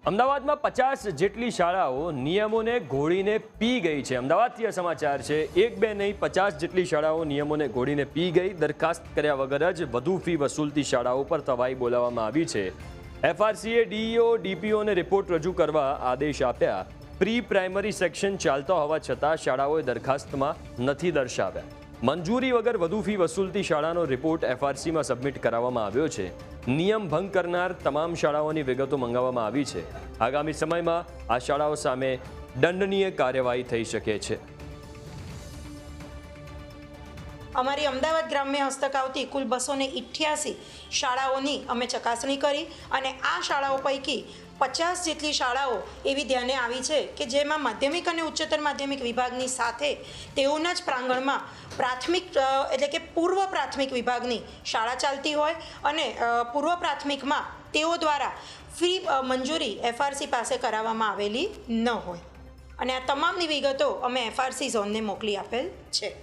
અમદાવાદમાં 50 જેટલી શાળાઓ નિયમોને ઘોળીને પી ગઈ છે। અમદાવાદથી સમાચાર છે। એક બે નહીં 50 જેટલી શાળાઓ નિયમોને ઘોળીને પી ગઈ। દરખાસ્ત કર્યા વગર જ વધુ ફી વસૂલતી શાળાઓ પર તવાઈ બોલાવવામાં આવી છે। એફઆરસીએ ડીઈઓ ડીપીઓને રિપોર્ટ રજૂ કરવા આદેશ આપ્યા। પ્રી પ્રાઇમરી સેક્શન ચાલતા હોવા છતાં શાળાઓએ દરખાસ્તમાં નથી દર્શાવ્યા। મંજૂરી વગર વધુ ફી વસૂલતી શાળાનો રિપોર્ટ એફઆરસીમાં સબમિટ કરાવવામાં આવ્યો છે। નિયમ ભંગ કરનાર તમામ શાળાઓની વિગતો મંગાવવામાં આવી છે। આગામી સમયમાં આ શાળાઓ સામે દંડનીય કાર્યવાહી થઈ શકે છે। અમારી અમદાવાદ ગ્રામ્ય હસ્તક આવતી કુલ 288 શાળાઓની અમે ચકાસણી કરી અને આ શાળાઓ પૈકી 50 જેટલી શાળાઓ એવી ધ્યાને આવી છે કે જેમાં માધ્યમિક અને ઉચ્ચતર માધ્યમિક વિભાગની સાથે તેઓના જ પ્રાંગણમાં પ્રાથમિક એટલે કે પૂર્વ પ્રાથમિક વિભાગની શાળા ચાલતી હોય અને પૂર્વ પ્રાથમિકમાં તેઓ દ્વારા ફી મંજૂરી એફઆરસી પાસે કરાવવામાં આવેલી ન હોય અને આ તમામની વિગતો અમે એફઆરસી ઝોનને મોકલી આપેલ છે।